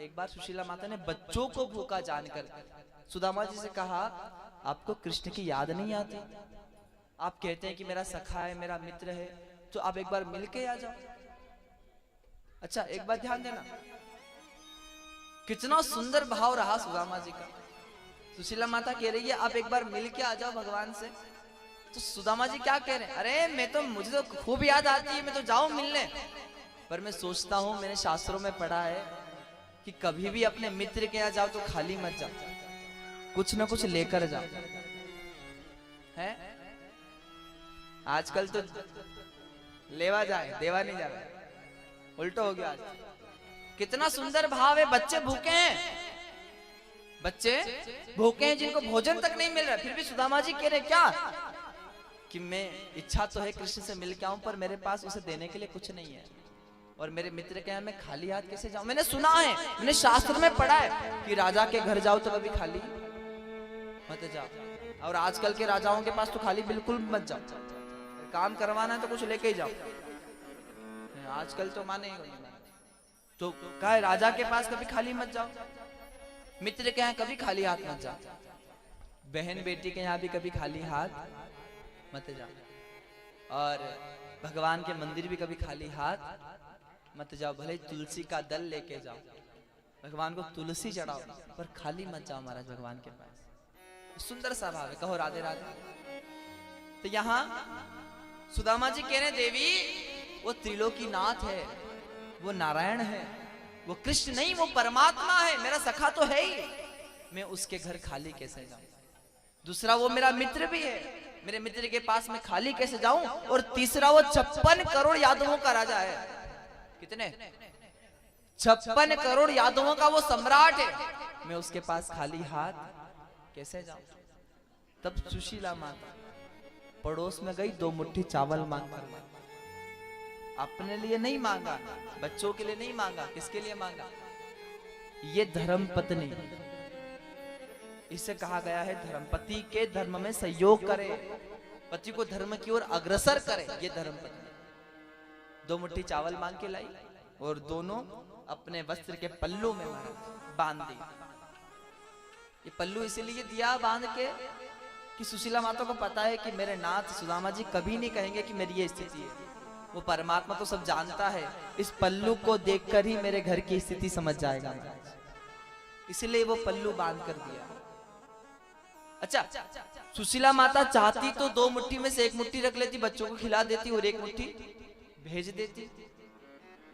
एक बार सुशीला माता ने बच्चों को भूखा जानकर सुदामा जी से कहा, आपको कृष्ण की याद नहीं आती? आप कहते हैं कि मेरा सखा है, मेरा मित्र है, तो आप एक बार मिल के आ जाओ। अच्छा एक बात ध्यान देना, कितना सुंदर भाव रहा सुदामा जी का। सुशीला माता कह रही है आप एक बार मिल के आ जाओ भगवान से, तो सुदामा जी क्या कह रहे हैं, अरे मुझे तो खूब याद आती है, मैं तो जाऊं मिलने, पर मैं सोचता हूं, मैंने शास्त्रों में पढ़ा है कि कभी भी अपने मित्र के यहाँ जाओ तो खाली मत जाओ, कुछ ना कुछ लेकर जाओ। है आजकल तो लेवा जाए देवा नहीं जा रहा, उल्टा हो गया आज। कितना सुंदर भाव है, बच्चे भूखे हैं, बच्चे भूखे हैं जिनको भोजन तक नहीं मिल रहा, फिर भी सुदामा जी कह रहे क्या कि मैं इच्छा तो है कृष्ण से मिल के आऊं, पर मेरे पास उसे देने के लिए कुछ नहीं है, और मेरे मित्र के यहाँ मैं खाली हाथ कैसे जाऊं? मैंने सुना है, मैंने शास्त्र में पढ़ा है कि राजा के घर जाओ तो कभी खाली मत जाओ, और आजकल के राजाओं के पास तो खाली बिल्कुल मत जाओ, काम करवाना है तो कुछ लेके ही जाओ। आजकल तो माने तो कहा राजा के पास कभी खाली मत जाओ, मित्र के यहाँ कभी खाली हाथ मत जाओ, बहन बेटी के यहाँ भी कभी खाली हाथ मत जाओ, और भगवान के मंदिर भी कभी खाली हाथ मत जाओ। भले तुलसी का दल लेके जाओ, भगवान को तुलसी चढ़ाओ, पर खाली मत जाओ महाराज भगवान के पास। सुंदर सा भाव है, कहो राधे राधे। तो यहाँ सुदामा जी कह रहे देवी वो त्रिलोकीनाथ है, वो नारायण है, वो कृष्ण नहीं, वो परमात्मा है, मेरा सखा तो है ही, मैं उसके घर खाली कैसे जाऊं? दूसरा वो मेरा मित्र भी है, मेरे मित्र के पास मैं खाली कैसे जाऊं? और तीसरा वो 56 करोड़ यादवों का राजा है। कितने? 56 करोड़ यादवों का वो सम्राट है, मैं उसके पास खाली हाथ कैसे जाऊं? तब सुशीला माता पड़ोस में गई, 2 मुट्ठी चावल मांग कर, अपने लिए नहीं मांगा, बच्चों के लिए नहीं मांगा, किसके लिए मांगा? ये धर्म पत्नी, इसे कहा गया है धर्मपति के धर्म में सहयोग करे, पति को धर्म की ओर अग्रसर करे, ये धर्म पत्नी। 2 मुट्ठी चावल मांग के लाई और दोनों अपने वस्त्र के पल्लू में बांध दी। ये पल्लू इसीलिए दिया बांध के कि सुशीला माता को पता है कि मेरे नाथ सुदामा जी कभी नहीं कहेंगे कि मेरी ये स्थिति है, वो परमात्मा तो सब जानता है, इस पल्लू को देखकर ही मेरे घर की स्थिति समझ जाएगा, इसलिए वो पल्लू बांध कर दिया। अच्छा सुशीला माता चाहती तो 2 मुट्ठी में से 1 मुट्ठी रख लेती, बच्चों को खिला देती, और 1 मुट्ठी भेज देती,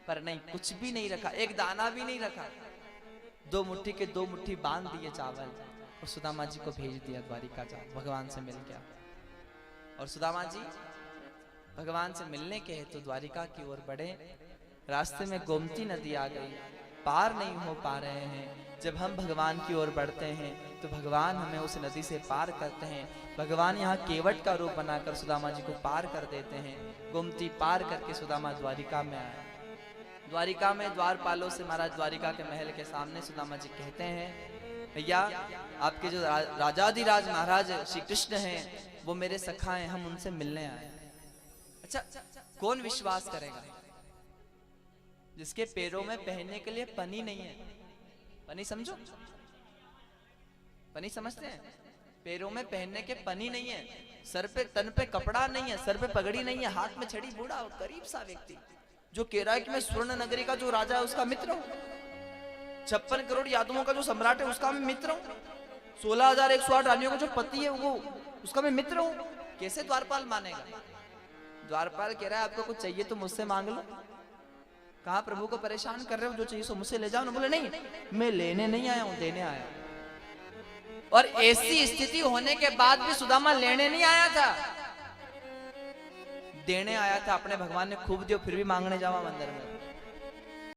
पर नहीं, कुछ भी नहीं रखा, एक दाना भी नहीं रखा। 2 मुट्ठी के 2 मुट्ठी बांध दिए चावल और सुदामा जी को भेज दिया द्वारिका जाओ, भगवान से मिल गया। और सुदामा जी भगवान से मिलने के हेतु द्वारिका की ओर बढ़े, रास्ते में गोमती नदी आ गई, पार नहीं हो पा रहे हैं। जब हम भगवान की ओर बढ़ते हैं तो भगवान हमें उस नदी से पार करते हैं। भगवान यहाँ केवट का रूप बनाकर सुदामा जी को पार कर देते हैं। गोमती पार करके सुदामा द्वारिका में आए। द्वारिका में द्वारपालों से महाराज द्वारिका के महल के सामने सुदामा जी कहते हैं, भैया आपके जो राजाधिराज महाराज श्री कृष्ण हैं वो मेरे सखा हैं, हम उनसे मिलने आए। अच्छा कौन विश्वास करेगा जिसके पैरों में पहनने के लिए पनी नहीं है? पनी समझो, पनी समझते हैं? पैरों में पहनने के पनी नहीं है, सर पे तन पे कपड़ा नहीं है, सर पे पगड़ी नहीं है, हाथ में छड़ी, बूढ़ा गरीब सा व्यक्ति जो कह रहा है कि मैं स्वर्ण नगरी का जो राजा है उसका मित्र हूं, 56 करोड़ यादवों का जो सम्राट है उसका मैं मित्र हूं, 16,108 रानियों का जो पति है वो उसका मैं मित्र हूं, कैसे द्वारपाल मानेगा? द्वारपाल कह रहा है आपको कुछ चाहिए तो मुझसे मांग लो। कहा प्रभु को परेशान कर रहे हो, जो चाहिए सो मुझसे ले जाओ ना। बोले नहीं, मैं लेने नहीं आया हूं, देने आया। और ऐसी स्थिति होने के बाद भी सुदामा लेने नहीं आया था, देने आया था। अपने भगवान ने खूब दियो, फिर भी मांगने जावा मंदिर में।